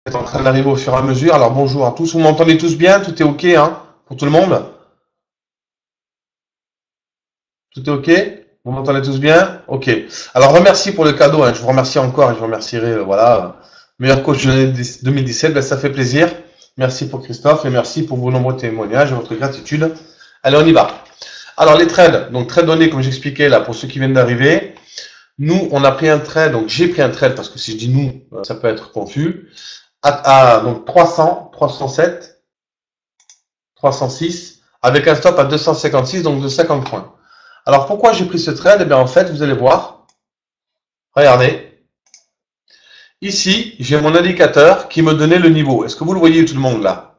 est en train d'arriver au fur et à mesure. Alors bonjour à tous, vous m'entendez tous bien? Tout est OK hein, pour tout le monde? Tout est OK? Vous m'entendez tous bien? OK. Alors remercie pour le cadeau, hein. Je vous remercie encore et je vous remercierai, voilà, meilleur coach de l'année 2017, ben, ça fait plaisir. Merci pour Christophe et merci pour vos nombreux témoignages et votre gratitude. Allez, on y va. Alors les trades, donc trade donné comme j'expliquais là pour ceux qui viennent d'arriver. Nous, on a pris un trade, donc j'ai pris un trade parce que si je dis nous, ça peut être confus. Donc 300, 307, 306, avec un stop à 256, donc de 50 points. Alors pourquoi j'ai pris ce trade? Eh bien en fait, vous allez voir, regardez, ici, j'ai mon indicateur qui me donnait le niveau. Est-ce que vous le voyez tout le monde là?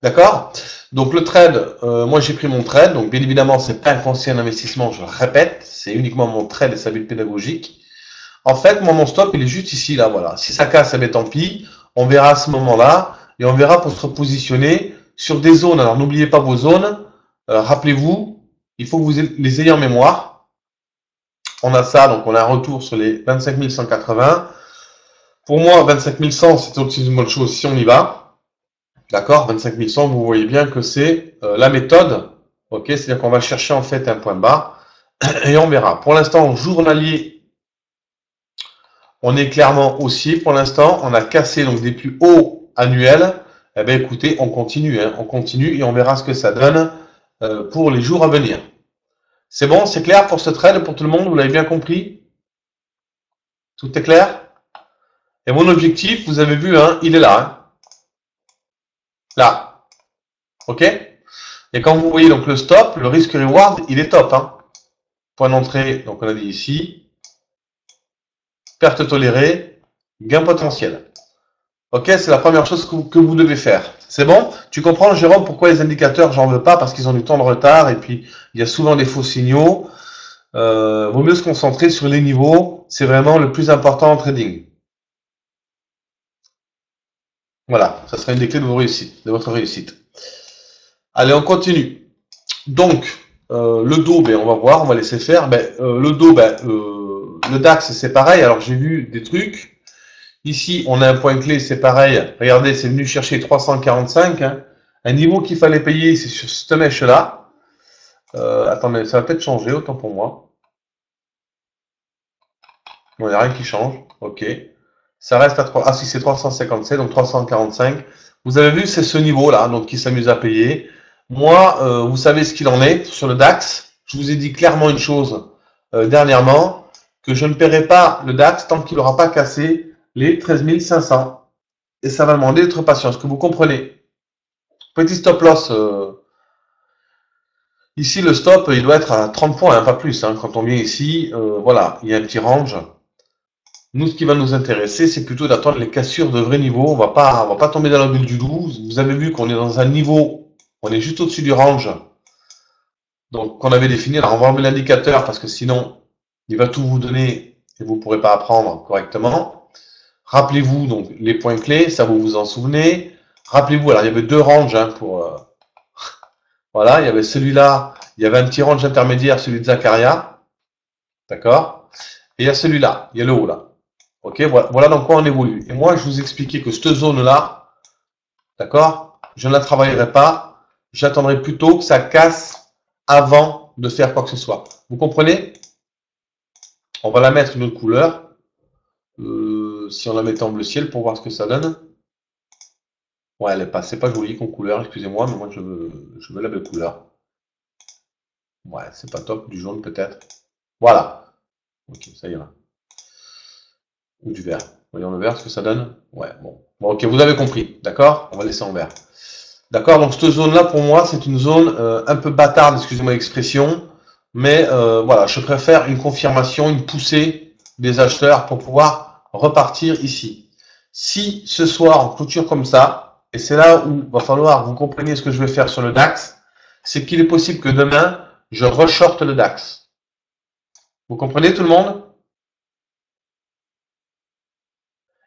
D'accord? Donc le trade, moi j'ai pris mon trade, donc bien évidemment c'est pas un conseil d'investissement, je le répète, c'est uniquement mon trade et sa but pédagogique. En fait, moi mon stop il est juste ici là, voilà. Si ça casse, eh bien tant pis, on verra à ce moment-là et on verra pour se repositionner sur des zones. Alors n'oubliez pas vos zones, rappelez-vous, il faut que vous les ayez en mémoire. On a ça, donc on a un retour sur les 25 180. Pour moi, 25 100, c'est aussi une bonne chose si on y va. D'accord, 25 100, vous voyez bien que c'est la méthode. Ok, c'est-à-dire qu'on va chercher en fait un point bas et on verra. Pour l'instant, journalier, on est clairement haussier. Pour l'instant, on a cassé donc des plus hauts annuels. Eh bien, écoutez, on continue, hein, on continue et on verra ce que ça donne pour les jours à venir. C'est bon, c'est clair pour ce trade, pour tout le monde, vous l'avez bien compris? Tout est clair? Et mon objectif, vous avez vu, hein, il est là. Hein, là. OK? Et quand vous voyez donc le stop, le risque reward, il est top. Hein. Point d'entrée, donc on a dit ici. Perte tolérée, gain potentiel. OK, c'est la première chose que vous devez faire. C'est bon? Tu comprends, Jérôme, pourquoi les indicateurs, j'en veux pas, parce qu'ils ont du temps de retard et puis il y a souvent des faux signaux. Vaut mieux se concentrer sur les niveaux. C'est vraiment le plus important en trading. Voilà, ça sera une des clés de votre réussite. Allez, on continue. Donc, le dos, ben, on va voir, on va laisser faire. Le dos, le DAX, c'est pareil. Alors, j'ai vu des trucs. Ici, on a un point clé, c'est pareil. Regardez, c'est venu chercher 345. Hein. Un niveau qu'il fallait payer, c'est sur cette mèche-là. Attendez, ça va peut-être changer, autant pour moi. Il n'y a rien qui change. OK. Ça reste à 3. Ah, si c'est 357, donc 345. Vous avez vu, c'est ce niveau-là, donc qui s'amuse à payer. Moi, vous savez ce qu'il en est sur le DAX. Je vous ai dit clairement une chose dernièrement, que je ne paierai pas le DAX tant qu'il n'aura pas cassé les 13 500. Et ça va demander d'être patient. Est-ce que vous comprenez? Petit stop loss. Ici, le stop, il doit être à 30 points, hein, pas plus. Hein. Quand on vient ici, voilà, il y a un petit range. Nous, ce qui va nous intéresser, c'est plutôt d'attendre les cassures de vrai niveau. On va pas tomber dans la bulle du loup. Vous avez vu qu'on est dans un niveau, on est juste au-dessus du range. Donc, qu'on avait défini. Alors, on va enlever l'indicateur parce que sinon, il va tout vous donner et vous ne pourrez pas apprendre correctement. Rappelez-vous donc les points clés, ça vous vous en souvenez. Rappelez-vous, alors il y avait deux ranges hein, pour voilà, il y avait celui-là, il y avait un petit range intermédiaire, celui de Zakaria, d'accord. Et il y a celui-là, il y a le haut là. Ok, voilà dans quoi on évolue. Et moi, je vous expliquais que cette zone-là, d'accord, je ne la travaillerai pas. J'attendrai plutôt que ça casse avant de faire quoi que ce soit. Vous comprenez? On va la mettre une autre couleur. Si on la met en bleu ciel pour voir ce que ça donne. Ouais, c'est pas joli comme couleur, excusez-moi, mais moi je veux la belle couleur. Ouais, c'est pas top, du jaune peut-être. Voilà. Ok, ça ira. Ou du vert. Voyons le vert, ce que ça donne. Ouais, bon. Bon, ok, vous avez compris, d'accord? On va laisser en vert. D'accord, donc cette zone-là, pour moi, c'est une zone un peu bâtarde, excusez-moi l'expression, mais voilà, je préfère une confirmation, une poussée des acheteurs pour pouvoir repartir ici. Si ce soir, on clôture comme ça, et c'est là où il va falloir que vous compreniez ce que je vais faire sur le DAX, c'est qu'il est possible que demain, je reshorte le DAX. Vous comprenez tout le monde?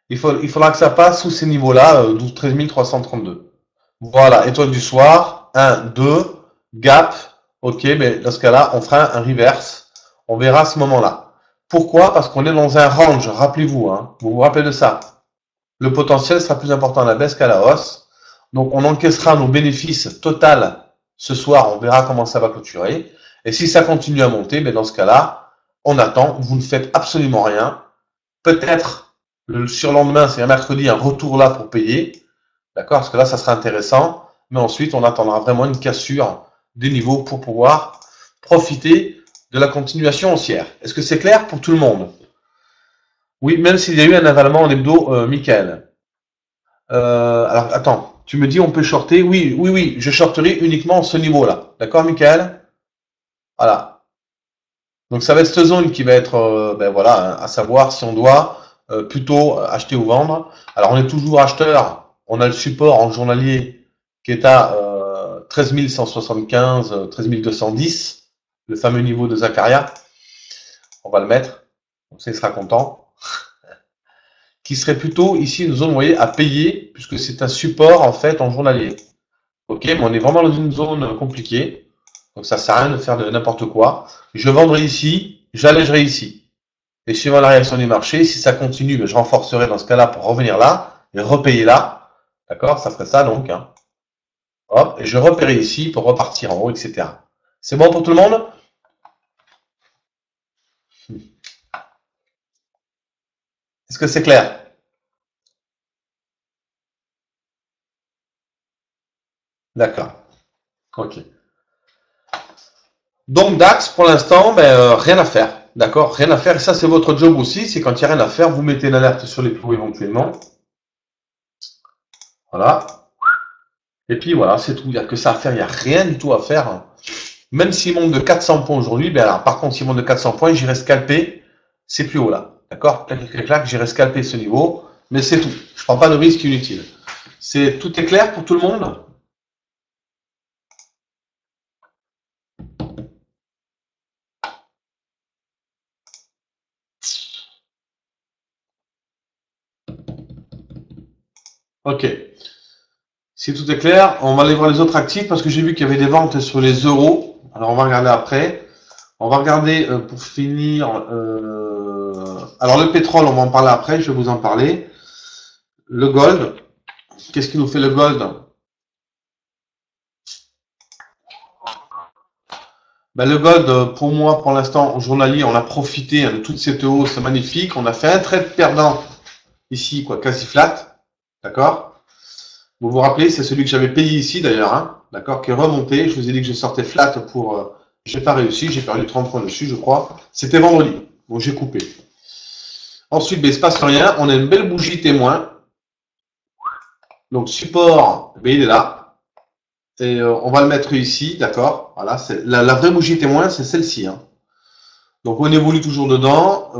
Il faudra que ça passe sous ces niveaux-là, 13 332. Voilà, étoile du soir, 1, 2, gap, ok, mais dans ce cas-là, on fera un reverse, on verra à ce moment-là. Pourquoi? Parce qu'on est dans un range, rappelez-vous, hein, vous vous rappelez de ça. Le potentiel sera plus important à la baisse qu'à la hausse. Donc on encaissera nos bénéfices total ce soir, on verra comment ça va clôturer. Et si ça continue à monter, ben dans ce cas-là, on attend, vous ne faites absolument rien. Peut-être le surlendemain, c'est un mercredi, un retour là pour payer. D'accord? Parce que là, ça sera intéressant. Mais ensuite, on attendra vraiment une cassure des niveaux pour pouvoir profiter de la continuation haussière. Est-ce que c'est clair pour tout le monde? Oui, même s'il y a eu un avalement en hebdo, Michael. Alors, attends, tu me dis on peut shorter? Oui, oui, oui, je shorterai uniquement ce niveau-là. D'accord, Michael? Voilà. Donc, ça va être cette zone qui va être, ben voilà, à savoir si on doit plutôt acheter ou vendre. Alors, on est toujours acheteur. On a le support en journalier qui est à 13 175, 13 210, le fameux niveau de Zakaria. On va le mettre. Comme ça, il sera content. Qui serait plutôt ici une zone, vous voyez, à payer, puisque c'est un support en fait en journalier. Ok, mais on est vraiment dans une zone compliquée, donc ça sert à rien de faire de n'importe quoi. Je vendrai ici, j'allégerai ici. Et suivant la réaction du marché, si ça continue, ben, je renforcerai dans ce cas-là pour revenir là et repayer là. D'accord, ça ferait ça donc. Hein. Hop, et je repaierai ici pour repartir en haut, etc. C'est bon pour tout le monde? Est-ce que c'est clair? D'accord. Ok. Donc DAX, pour l'instant, ben, rien à faire. D'accord? Rien à faire. Et ça, c'est votre job aussi. C'est quand il n'y a rien à faire, vous mettez une alerte sur les plots éventuellement. Voilà. Et puis voilà, c'est tout. Il n'y a que ça à faire. Il n'y a rien du tout à faire. Même s'il monte de 400 points aujourd'hui, ben alors, par contre, s'il monte de 400 points, j'irai scalper. C'est plus haut là. D'accord? Clac, clac, clac, j'irai scalper ce niveau. Mais c'est tout. Je ne prends pas de risque inutile. Tout est clair pour tout le monde? Ok. Si tout est clair, on va aller voir les autres actifs parce que j'ai vu qu'il y avait des ventes sur les euros. Alors on va regarder après. On va regarder pour finir. Alors le pétrole, on va en parler après, je vais vous en parler. Le gold. Qu'est-ce qui nous fait le gold? Ben, le gold, pour moi, pour l'instant, au journalier, on a profité de toute cette hausse magnifique. On a fait un trade perdant ici, quoi, quasi flat. D'accord? Vous vous rappelez, c'est celui que j'avais payé ici d'ailleurs, hein, d'accord, qui est remonté. Je vous ai dit que je sortais flat pour. J'ai pas réussi, j'ai perdu 30 points dessus, je crois. C'était vendredi, donc j'ai coupé. Ensuite, ben, il se passe rien. On a une belle bougie témoin. Donc support, ben, il est là. Et on va le mettre ici, d'accord. Voilà, c'est la vraie bougie témoin, c'est celle-ci. Hein. Donc on évolue toujours dedans.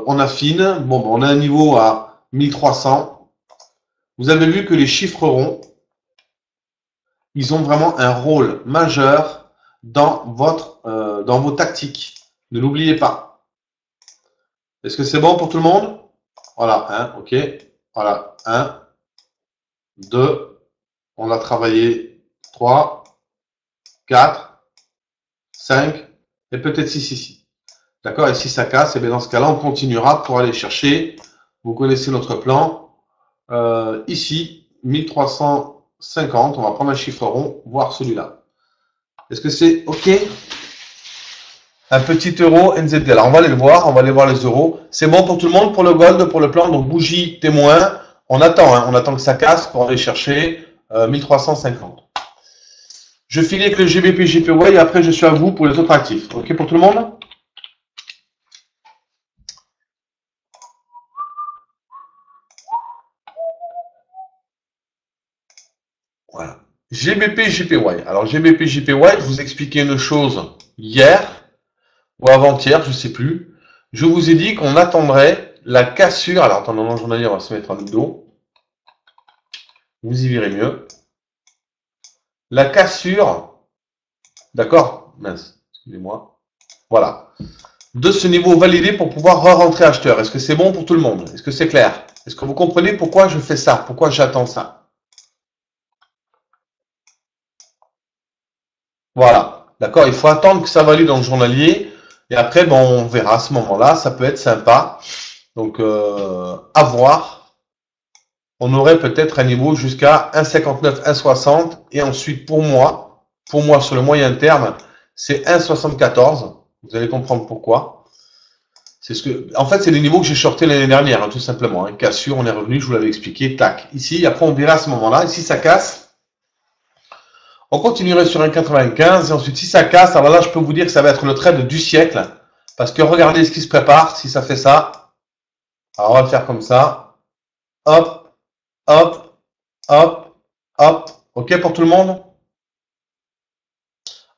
On affine. Bon, ben, on a un niveau à 1300. Vous avez vu que les chiffres ronds, ils ont vraiment un rôle majeur dans vos tactiques. Ne l'oubliez pas. Est-ce que c'est bon pour tout le monde? Voilà, 1, ok. Voilà, 1, 2, on a travaillé 3, 4, 5, et peut-être 6 ici. D'accord? Et si ça casse, et bien dans ce cas-là, on continuera pour aller chercher, vous connaissez notre plan, ici, 1350, on va prendre un chiffre rond, voir celui-là. Est-ce que c'est OK? Un petit euro NZD. Alors on va aller le voir, on va aller voir les euros. C'est bon pour tout le monde, pour le gold, pour le plan. Donc bougie témoin. On attend que ça casse pour aller chercher 1350. Je finis avec le GBP JPY et après je suis à vous pour les autres actifs. OK pour tout le monde? Voilà. GBP JPY. Alors GBP JPY, je vous expliquais une chose hier ou avant-hier, je ne sais plus. Je vous ai dit qu'on attendrait la cassure. Alors attendez, en journalier, on va se mettre en dos. Vous y verrez mieux. La cassure, d'accord? Mince, excusez-moi. Voilà. De ce niveau validé pour pouvoir re-rentrer acheteur. Est-ce que c'est bon pour tout le monde? Est-ce que c'est clair? Est-ce que vous comprenez pourquoi je fais ça? Pourquoi j'attends ça? Voilà. D'accord? Il faut attendre que ça valide dans le journalier. Et après, bon, on verra à ce moment-là, ça peut être sympa. Donc, à voir. On aurait peut-être un niveau jusqu'à 1,59, 1,60. Et ensuite, pour moi, sur le moyen terme, c'est 1,74. Vous allez comprendre pourquoi. C'est ce que, en fait, c'est les niveaux que j'ai shorté l'année dernière, hein, tout simplement. Hein. Cassure, on est revenu, je vous l'avais expliqué, tac. Ici, après, on verra à ce moment-là. Ici, ça casse. On continuerait sur un 95. Et ensuite, si ça casse, alors là, je peux vous dire que ça va être le trade du siècle. Parce que regardez ce qui se prépare. Si ça fait ça, alors on va le faire comme ça. Hop, hop, hop, hop. OK pour tout le monde?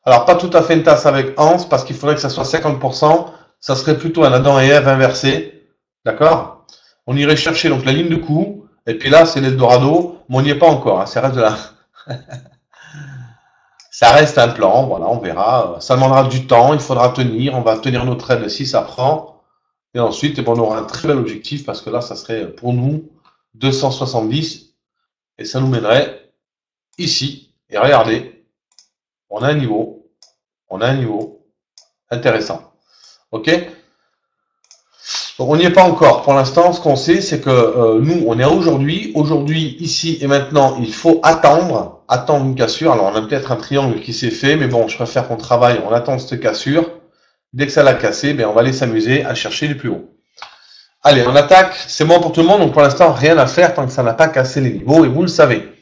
Alors, pas tout à fait une tasse avec Hans, parce qu'il faudrait que ça soit 50%. Ça serait plutôt un Adam et Ève inversé. D'accord? On irait chercher donc la ligne de coup. Et puis là, c'est l'Eldorado. Mais on n'y est pas encore. Hein, ça reste de là. Ça reste un plan. Voilà, on verra. Ça demandera du temps. Il faudra tenir. On va tenir nos trades si ça prend. Et ensuite, eh ben, on aura un très bel objectif parce que là, ça serait pour nous 270. Et ça nous mènerait ici. Et regardez, on a un niveau. On a un niveau intéressant. OK? Donc on n'y est pas encore. Pour l'instant, ce qu'on sait, c'est que nous, on est à aujourd'hui. Aujourd'hui, ici et maintenant, il faut attendre une cassure. Alors, on a peut-être un triangle qui s'est fait, mais bon, je préfère qu'on travaille. On attend cette cassure. Dès que ça l'a cassé, ben, on va aller s'amuser à chercher les plus hauts. Allez, on attaque. C'est bon pour tout le monde. Donc, pour l'instant, rien à faire tant que ça n'a pas cassé les niveaux. Et vous le savez.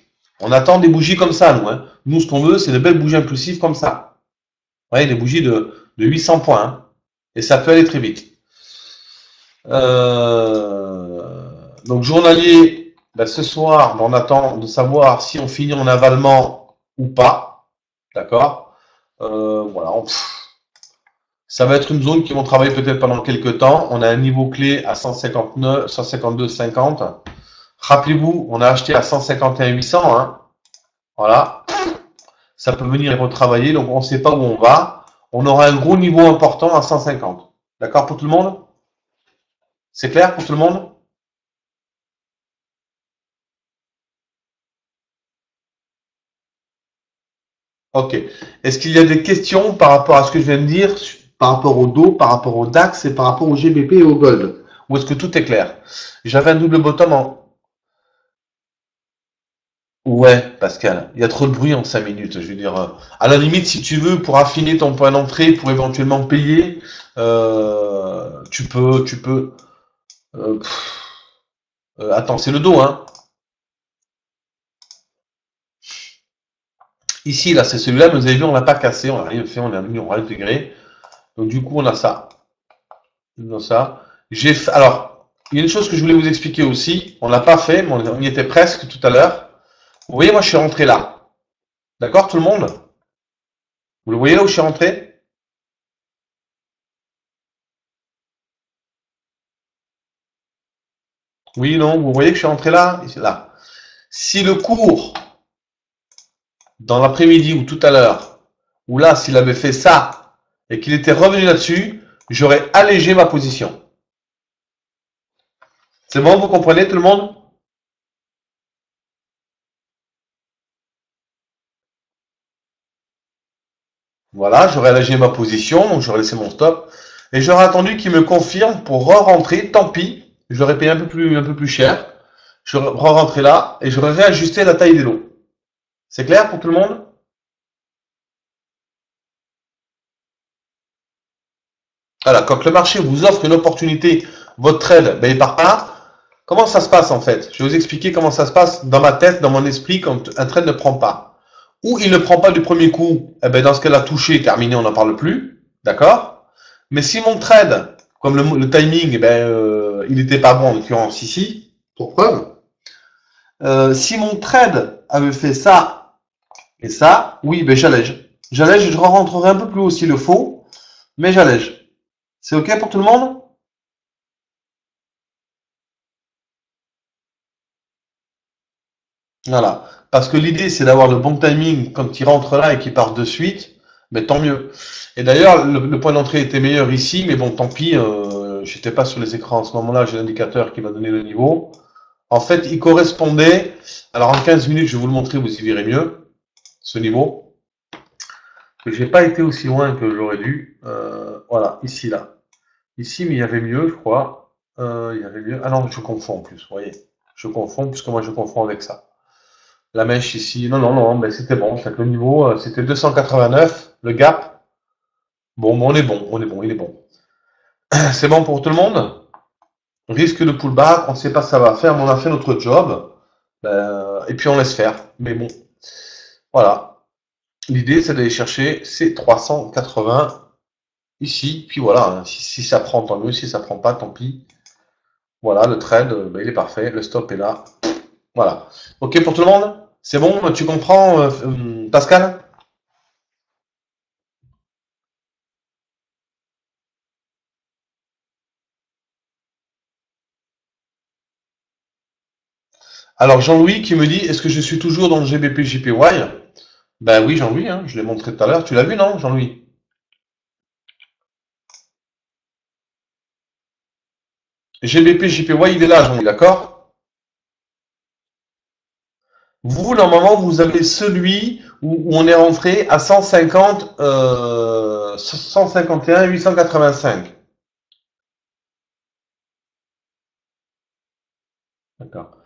On attend des bougies comme ça, nous. Hein. Nous, ce qu'on veut, c'est de belles bougies impulsives comme ça. Vous voyez, des bougies de 800 points. Hein. Et ça peut aller très vite. Donc journalier, ben, ce soir, ben, on attend de savoir si on finit en avalement ou pas. D'accord. Voilà. Ça va être une zone qui vont travailler peut-être pendant quelques temps. On a un niveau clé à 159, 152, 50. Rappelez-vous, on a acheté à 151, 800. Hein. Voilà. Ça peut venir et retravailler. Donc on ne sait pas où on va. On aura un gros niveau important à 150. D'accord pour tout le monde? C'est clair pour tout le monde? Ok. Est-ce qu'il y a des questions par rapport à ce que je viens de dire, par rapport au Do, par rapport au DAX et par rapport au GBP et au Gold? Ou est-ce que tout est clair? J'avais un double bottom en... Ouais, Pascal, il y a trop de bruit en 5 minutes. Je veux dire, à la limite, si tu veux, pour affiner ton point d'entrée, pour éventuellement payer, tu peux. euh, attends, c'est le dos, hein. Ici, là, c'est celui-là, mais vous avez vu, on l'a pas cassé, on n'a rien fait, on a mis, on l'a intégré. Donc du coup, on a ça. On a ça. Alors, il y a une chose que je voulais vous expliquer aussi. On l'a pas fait, mais on y était presque tout à l'heure. Vous voyez, moi, je suis rentré là. D'accord, tout le monde? Vous le voyez là où je suis rentré? Oui, non, vous voyez que je suis rentré là? Ici, là. Si le cours, dans l'après-midi ou tout à l'heure, ou là, s'il avait fait ça, et qu'il était revenu là-dessus, j'aurais allégé ma position. C'est bon, vous comprenez tout le monde? Voilà, j'aurais allégé ma position, donc j'aurais laissé mon stop, et j'aurais attendu qu'il me confirme pour re-rentrer, tant pis, j'aurais payé un peu plus cher, j'aurais re-rentré là, et j'aurais réajusté la taille des lots. C'est clair pour tout le monde? Voilà, quand le marché vous offre une opportunité, votre trade, ben, il part pas. Comment ça se passe en fait? Je vais vous expliquer comment ça se passe dans ma tête, dans mon esprit, quand un trade ne prend pas. Ou il ne prend pas du premier coup, eh ben, dans ce cas-là, touché, terminé, on n'en parle plus. D'accord? Mais si mon trade, comme le timing, eh ben, il n'était pas bon, en l'occurrence ici, pour preuve, si mon trade avait fait ça et ça, oui, ben j'allège. J'allège et je rentrerai un peu plus haut s'il le faut, mais j'allège. C'est OK pour tout le monde? Voilà. Parce que l'idée, c'est d'avoir le bon timing quand il rentre là et qu'il part de suite, mais tant mieux. Et d'ailleurs, le point d'entrée était meilleur ici, mais bon, tant pis, j'étais pas sur les écrans en ce moment-là, j'ai l'indicateur qui m'a donné le niveau. En fait, il correspondait, alors en 15 minutes, je vais vous le montrer, vous y verrez mieux, ce niveau. j'ai pas été aussi loin que j'aurais dû. Voilà, ici, là. Ici, mais il y avait mieux, je crois. Il y avait mieux. Ah non, je confonds en plus, vous voyez. Je confonds, puisque moi je confonds avec ça. La mèche ici, non, non, non, mais c'était bon. C'est que le niveau, c'était 289, le gap. Bon, on est bon, on est bon, il est bon. C'est bon pour tout le monde? Risque de pullback, on ne sait pas ce que ça va faire, mais on a fait notre job. Et puis on laisse faire. Mais bon, voilà. L'idée, c'est d'aller chercher ces 380 ici. Puis voilà, hein. Si ça prend, tant mieux. Si ça prend pas, tant pis. Voilà, le trade, il est parfait. Le stop est là. Voilà. OK pour tout le monde? C'est bon? Tu comprends, Pascal? Alors Jean-Louis qui me dit, est-ce que je suis toujours dans le GBP JPY? Ben oui, Jean-Louis, hein, je l'ai montré tout à l'heure. Tu l'as vu, non, Jean-Louis? GBP JPY, il est là, Jean-Louis, d'accord? Vous, normalement, vous avez celui où on est rentré à 150, 151, 885. D'accord.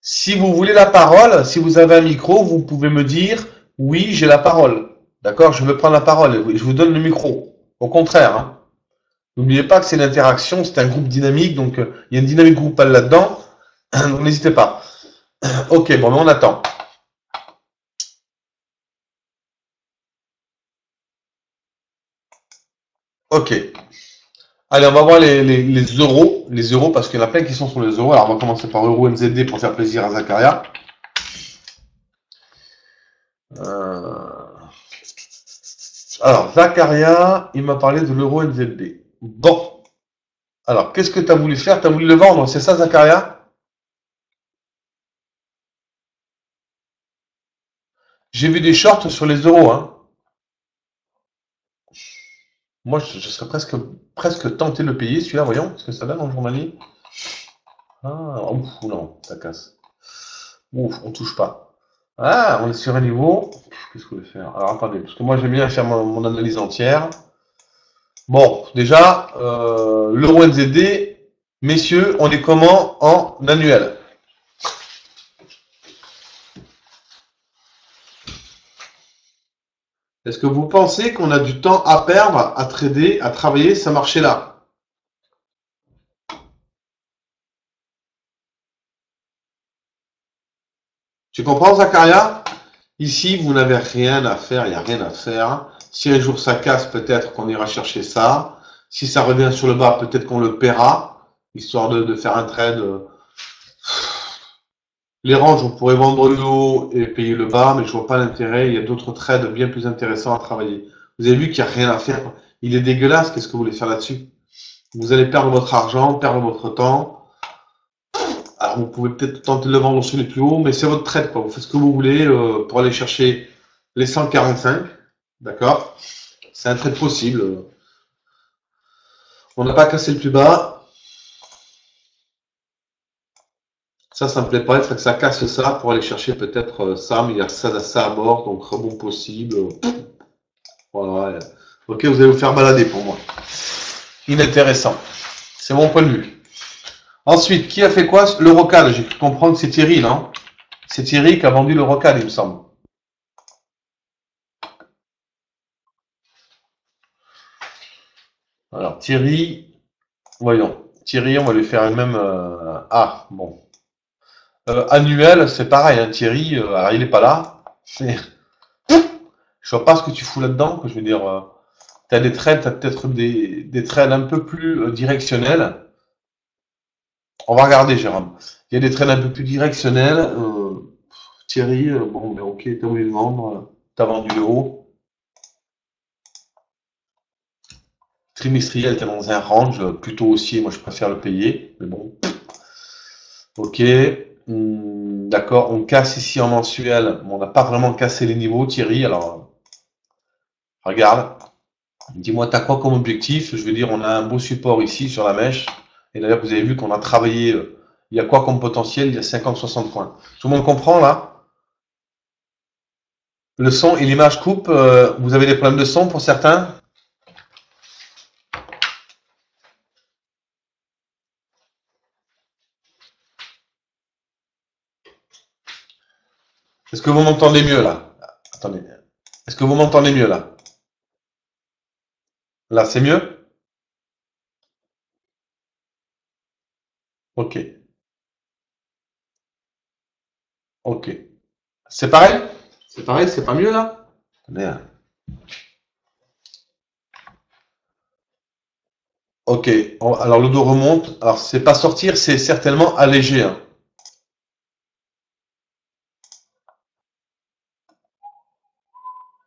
Si vous voulez la parole, si vous avez un micro, vous pouvez me dire, oui, j'ai la parole. D'accord? Je veux prendre la parole. Oui, je vous donne le micro. Au contraire, hein. N'oubliez pas que c'est une interaction, c'est un groupe dynamique, donc il y a une dynamique groupale là-dedans. Donc n'hésitez pas. Ok, bon, mais on attend. Ok. Allez, on va voir les euros. Les euros, parce qu'il y en a plein qui sont sur les euros. Alors, on va commencer par Euro NZD pour faire plaisir à Zakaria. Euh, Alors, Zakaria, il m'a parlé de l'Euro NZD. Bon. Alors, qu'est-ce que tu as voulu faire? Tu as voulu le vendre, c'est ça, Zakaria? J'ai vu des shorts sur les euros, hein. Moi, je serais presque tenté de le payer, celui-là, voyons, ce que ça donne en journalier. Ah, ouf, non, ça casse. Ouf, on touche pas. Ah, on est sur un niveau. Qu'est-ce qu'on va faire? Alors, attendez, parce que moi, j'aime bien faire mon analyse entière. Bon, déjà, l'euro NZD, messieurs, on est comment en annuel? Est-ce que vous pensez qu'on a du temps à perdre, à trader, à travailler ce marché-là? Tu comprends, Zakaria? Ici, vous n'avez rien à faire, il n'y a rien à faire. Si un jour ça casse, peut-être qu'on ira chercher ça. Si ça revient sur le bas, peut-être qu'on le paiera, histoire de faire un trade. Les ranges, on pourrait vendre le haut et payer le bas, mais je vois pas l'intérêt. Il y a d'autres trades bien plus intéressants à travailler. Vous avez vu qu'il n'y a rien à faire. Il est dégueulasse. Qu'est-ce que vous voulez faire là-dessus? Vous allez perdre votre argent, perdre votre temps. Alors, vous pouvez peut-être tenter de le vendre sur les plus hauts, mais c'est votre trade, quoi. Vous faites ce que vous voulez pour aller chercher les 145. D'accord? C'est un trade possible. On n'a pas cassé le plus bas. Ça me plaît pas. Il faudrait que ça casse ça pour aller chercher peut-être ça, mais il y a ça à bord, donc rebond possible. Voilà. Ok, vous allez vous faire balader pour moi. Inintéressant. C'est mon point de vue. Ensuite, qui a fait quoi? Le Rocal. J'ai cru comprendre que c'est Thierry, non? C'est Thierry qui a vendu le Rocal, il me semble. Alors, Thierry, voyons. Thierry, on va lui faire une même. Ah, bon. Annuel, c'est pareil, hein, Thierry, alors il est pas là. Je vois pas ce que tu fous là-dedans, que je veux dire. Tu as des trades, tu as peut-être des trades un peu plus directionnels. On va regarder, Jérôme. Il y a des trades un peu plus directionnels. Thierry, bon, mais ok, t'as voulu le vendre, t'as vendu le haut. Trimestriel, t'es dans un range plutôt haussier, moi je préfère le payer, mais bon. Ok, d'accord, on casse ici en mensuel, mais on n'a pas vraiment cassé les niveaux, Thierry, alors regarde, dis-moi t'as quoi comme objectif? Je veux dire, on a un beau support ici sur la mèche, et d'ailleurs vous avez vu qu'on a travaillé, il y a quoi comme potentiel? Il y a 50-60 points. Tout le monde comprend là? Le son et l'image coupe. Vous avez des problèmes de son pour certains? Est-ce que vous m'entendez mieux là? Attendez. Est-ce que vous m'entendez mieux là? Là, c'est mieux? Ok. Ok. C'est pareil? C'est pareil, c'est pas mieux là? Merde. Ok. Alors le dos remonte. Alors c'est pas sortir, c'est certainement alléger, hein.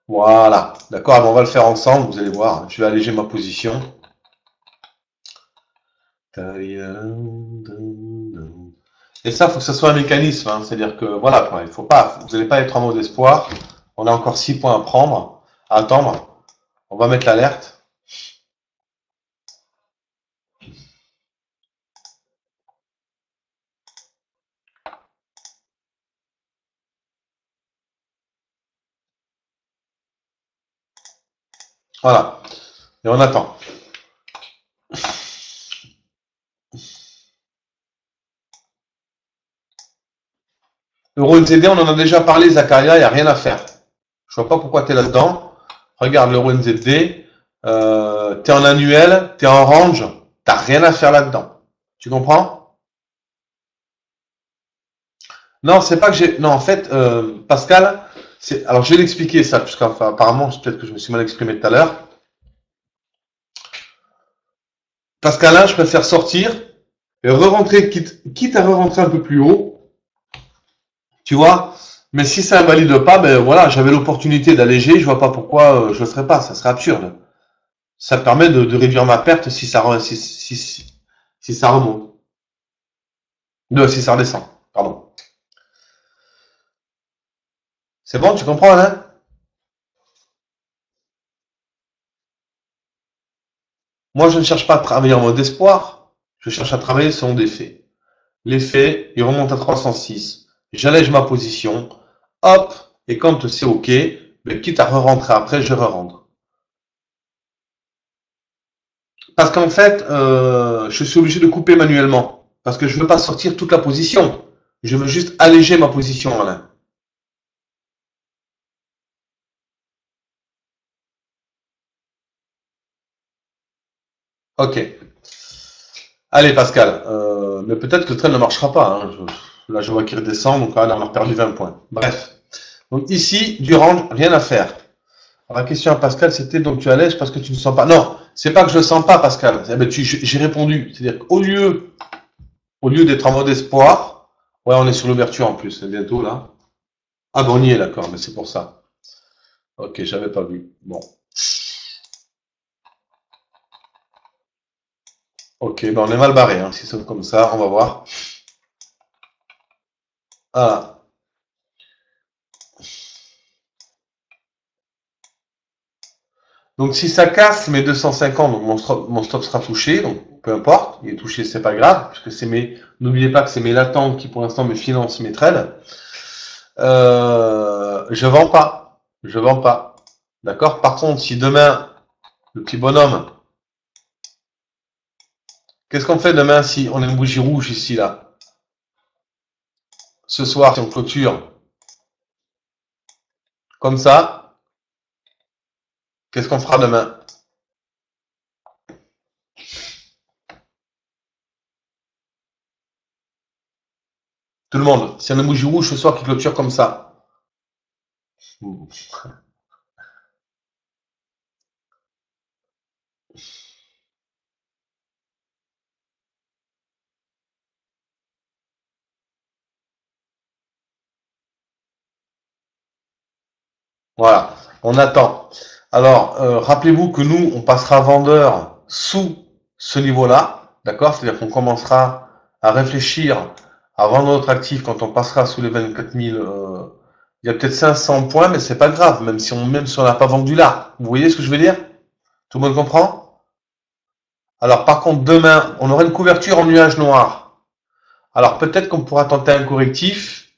Voilà. D'accord, ah, bon, on va le faire ensemble, vous allez voir. Je vais alléger ma position. Et ça, il faut que ce soit un mécanisme, hein. C'est-à-dire que voilà, quoi, il faut pas, vous n'allez pas être en mode espoir. On a encore 6 points à prendre, à attendre. On va mettre l'alerte. Voilà. Et on attend. Euro NZD, on en a déjà parlé, Zakaria, il n'y a rien à faire. Je vois pas pourquoi tu es là-dedans. Regarde l'Euro NZD. Tu es en annuel, tu es en range, t'as rien à faire là-dedans. Tu comprends? Non, c'est pas que j'ai. Non, en fait, Pascal, alors je vais l'expliquer ça, puisqu'apparemment, peut-être que je me suis mal exprimé tout à l'heure. Pascal, là, je préfère sortir et re-rentrer, quitte à re-rentrer un peu plus haut, tu vois. Mais si ça invalide pas, ben voilà, j'avais l'opportunité d'alléger, je vois pas pourquoi je le ferais pas, ça serait absurde. Ça me permet de réduire ma perte si ça remonte. Si ça redescend, pardon. C'est bon, tu comprends, Alain? Moi, je ne cherche pas à travailler en mode espoir, je cherche à travailler selon des faits. Les faits, ils remontent à 306. J'allège ma position, hop, et quand c'est OK, ben, quitte à re-rentrer après, je re-rentre. Parce qu'en fait, je suis obligé de couper manuellement. Parce que je ne veux pas sortir toute la position. Je veux juste alléger ma position, Alain. OK. Allez, Pascal. Mais peut-être que le train ne marchera pas, hein. Là, je vois qu'il redescend, donc là, on a perdu 20 points. Bref. Donc ici, du range, rien à faire. Alors, la question à Pascal, c'était donc tu allèges parce que tu ne sens pas. Non, c'est pas que je ne sens pas, Pascal. Eh ben, j'ai répondu. C'est-à-dire au lieu d'être en mode espoir, ouais, on est sur l'ouverture en plus, c'est bientôt là. Ah, bon, on y est, d'accord, mais c'est pour ça. Ok, j'avais pas vu. Bon. Ok, ben on est mal barré, hein. Si c'est comme ça, on va voir. Ah. Donc si ça casse mes 250, donc mon stop sera touché, donc peu importe, il est touché, c'est pas grave, puisque n'oubliez pas que c'est mes latents qui pour l'instant me financent mes trades. Je vends pas, je vends pas, d'accord. Par contre, si demain le petit bonhomme, qu'est-ce qu'on fait demain si on a une bougie rouge ici là? Ce soir, si on clôture comme ça, qu'est-ce qu'on fera demain? Tout le monde, si on a une bougie rouge ce soir qui clôture comme ça. Voilà, on attend. Alors, rappelez-vous que nous, on passera vendeur sous ce niveau-là, d'accord? C'est-à-dire qu'on commencera à réfléchir à vendre notre actif quand on passera sous les 24 000. Il y a peut-être 500 points, mais c'est pas grave, même si on n'a pas vendu là. Vous voyez ce que je veux dire? Tout le monde comprend? Alors, par contre, demain, on aura une couverture en nuage noir. Alors, peut-être qu'on pourra tenter un correctif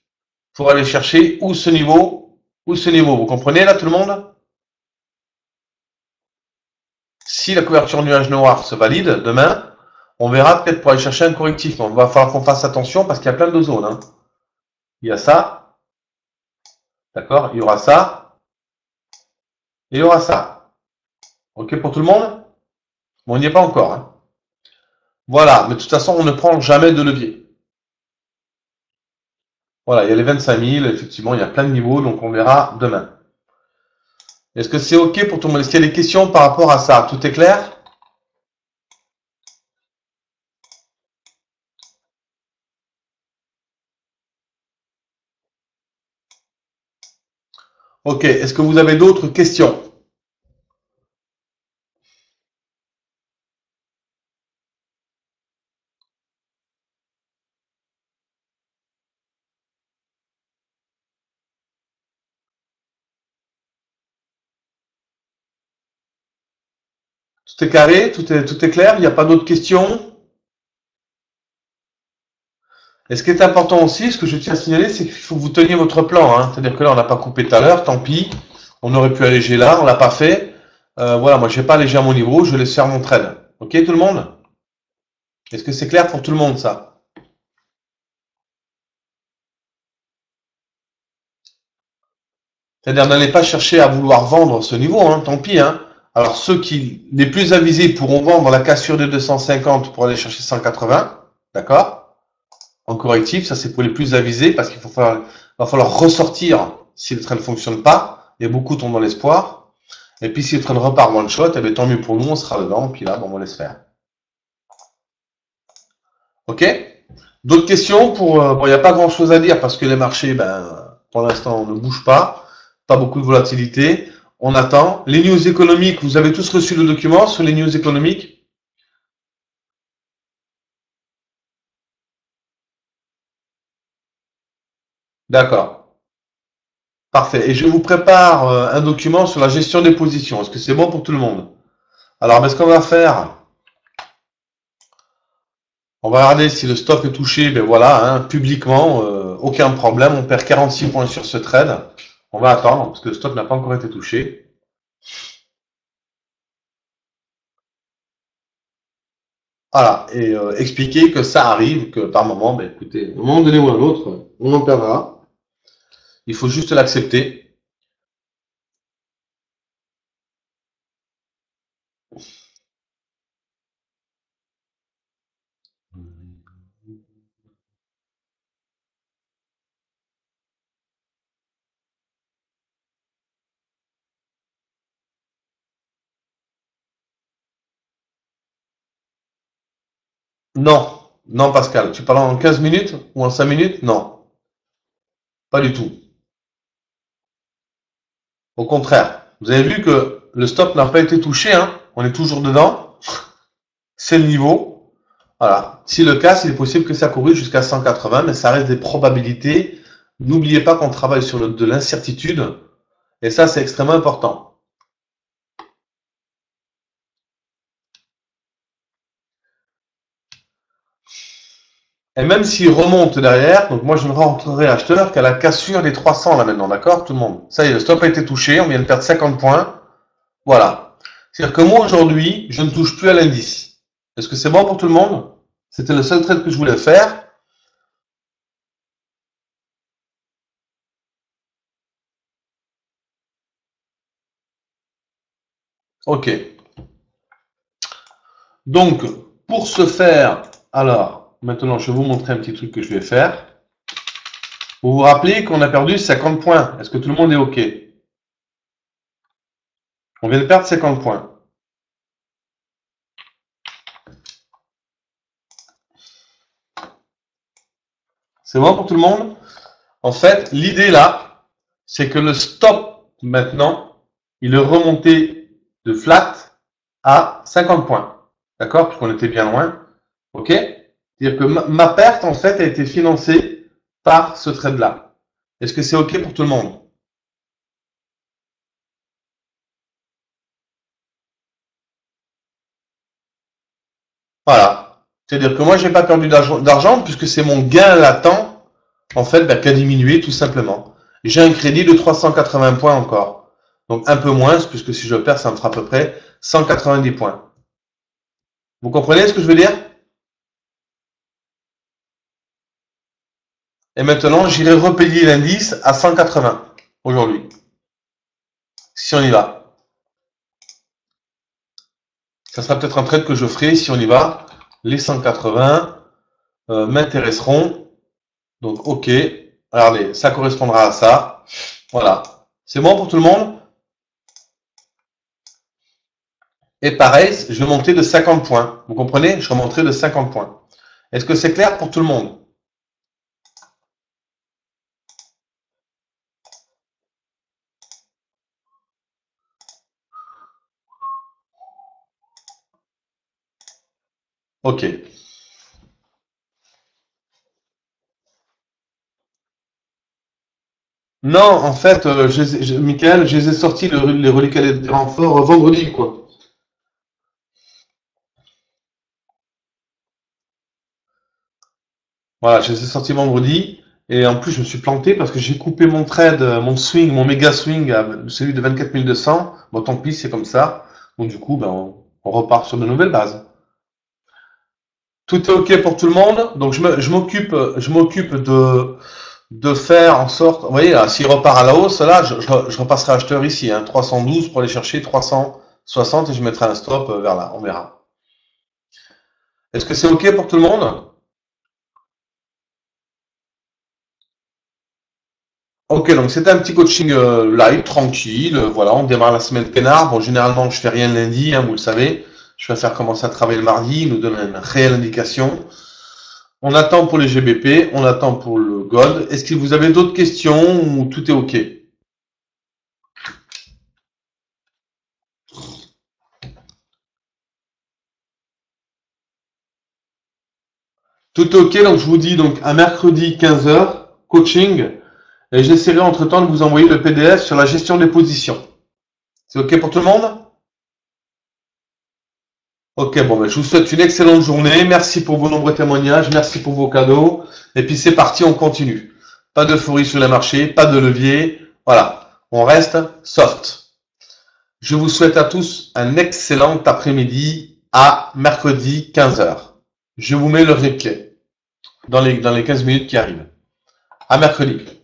pour aller chercher ou ce niveau ou ce niveau. Vous comprenez là tout le monde? Si la couverture nuage noir se valide demain, on verra peut-être pour aller chercher un correctif. Mais on va falloir qu'on fasse attention parce qu'il y a plein de zones. Hein. Il y a ça, d'accord? Il y aura ça, et il y aura ça. Ok pour tout le monde? Bon, on n'y est pas encore. Hein. Voilà, mais de toute façon, on ne prend jamais de levier. Voilà, il y a les 25 000, effectivement, il y a plein de niveaux, donc on verra demain. Est-ce que c'est OK pour tout le monde? Est-ce qu'il y a des questions par rapport à ça? Tout est clair? OK, est-ce que vous avez d'autres questions? Tout est carré? Tout est clair? Il n'y a pas d'autres questions? Et ce qui est important aussi, ce que je tiens à signaler, c'est qu'il faut que vous teniez votre plan. Hein. C'est-à-dire que là, on n'a pas coupé tout à l'heure, tant pis. On aurait pu alléger là, on l'a pas fait. Voilà, moi, je vais pas alléger à mon niveau, je laisse faire mon trade. OK, tout le monde? Est-ce que c'est clair pour tout le monde, ça? C'est-à-dire, n'allez pas chercher à vouloir vendre ce niveau, hein, tant pis. Hein. Alors, les plus avisés pourront vendre la cassure des 250 pour aller chercher 180, d'accord? En correctif, ça c'est pour les plus avisés parce va falloir ressortir si le train ne fonctionne pas. Et beaucoup tombent dans l'espoir. Et puis si le train repart one shot, eh bien, tant mieux pour nous, on sera dedans. Puis là, bon, on laisse faire. Ok? D'autres questions bon, il n'y a pas grand chose à dire parce que les marchés, pour l'instant, ne bougent pas. Pas beaucoup de volatilité. On attend. Les news économiques, vous avez tous reçu le document sur les news économiques? D'accord. Parfait. Et je vous prépare un document sur la gestion des positions. Est-ce que c'est bon pour tout le monde? Alors, ce qu'on va faire, on va regarder si le stop est touché. Ben voilà, hein, publiquement, aucun problème. On perd 46 points sur ce trade. On va attendre parce que le stop n'a pas encore été touché. Voilà, et expliquer que ça arrive, que par moment, écoutez, à un moment donné ou à un autre, on en perdra. Il faut juste l'accepter. Non, non Pascal, tu parles en 15 minutes ou en 5 minutes? Non, pas du tout. Au contraire, vous avez vu que le stop n'a pas été touché, hein. On est toujours dedans, c'est le niveau. Voilà. Si le casse, il est possible que ça court jusqu'à 180, mais ça reste des probabilités. N'oubliez pas qu'on travaille sur de l'incertitude, et ça, c'est extrêmement important. Et même s'il remonte derrière, donc moi je ne rentrerai acheteur qu'à la cassure des 300 là maintenant, d'accord tout le monde? Ça y est, le stop a été touché, on vient de perdre 50 points. Voilà. C'est-à-dire que moi aujourd'hui, je ne touche plus à l'indice. Est-ce que c'est bon pour tout le monde? C'était le seul trade que je voulais faire. Ok. Donc, pour ce faire, alors, maintenant je vais vous montrer un petit truc que je vais faire. Vous vous rappelez qu'on a perdu 50 points. Est-ce que tout le monde est ok? On vient de perdre 50 points. C'est bon pour tout le monde? En fait, l'idée là, c'est que le stop maintenant, il est remonté de flat à 50 points. D'accord? Puisqu'on était bien loin. Ok? C'est-à-dire que ma perte, en fait, a été financée par ce trade-là. Est-ce que c'est ok pour tout le monde? Voilà. C'est-à-dire que moi, j'ai pas perdu d'argent puisque c'est mon gain latent, en fait, qui a diminué tout simplement. J'ai un crédit de 380 points encore. Donc un peu moins, puisque si je perds, ça me fera à peu près 190 points. Vous comprenez ce que je veux dire? Et maintenant, j'irai repayer l'indice à 180 aujourd'hui. Si on y va. Ça sera peut-être un trade que je ferai si on y va. Les 180 m'intéresseront. Donc, ok. Regardez, ça correspondra à ça. Voilà. C'est bon pour tout le monde? Et pareil, je vais monter de 50 points. Vous comprenez? Je remonterai de 50 points. Est-ce que c'est clair pour tout le monde? Ok. Non, en fait, Michael, je les ai sortis les reliquats des renforts vendredi, quoi. Voilà, je les ai sortis vendredi. Et en plus, je me suis planté parce que j'ai coupé mon trade, mon swing, mon méga swing, celui de 24 200. Bon, tant pis, c'est comme ça. Donc, du coup, ben, on repart sur de nouvelles bases. Tout est OK pour tout le monde. Donc, je m'occupe de faire en sorte, vous voyez, là, s'il repart à la hausse, là, je repasserai acheteur ici, hein, 312 pour aller chercher 360 et je mettrai un stop vers là. On verra. Est-ce que c'est OK pour tout le monde? Ok, donc c'était un petit coaching live, tranquille. Voilà, on démarre la semaine peinard. Bon, généralement, je fais rien le lundi, hein, vous le savez. Je préfère commencer à travailler le mardi, il nous donne une réelle indication. On attend pour les GBP, on attend pour le Gold. Est-ce que vous avez d'autres questions ou tout est ok? Tout est ok, donc je vous dis donc à mercredi 15 heures, coaching, et j'essaierai entre-temps de vous envoyer le PDF sur la gestion des positions. C'est ok pour tout le monde? Ok, bon, ben, je vous souhaite une excellente journée. Merci pour vos nombreux témoignages. Merci pour vos cadeaux. Et puis c'est parti, on continue. Pas d'euphorie sur les marchés, pas de levier. Voilà, on reste soft. Je vous souhaite à tous un excellent après-midi à mercredi 15 heures. Je vous mets le replay dans les 15 minutes qui arrivent. À mercredi.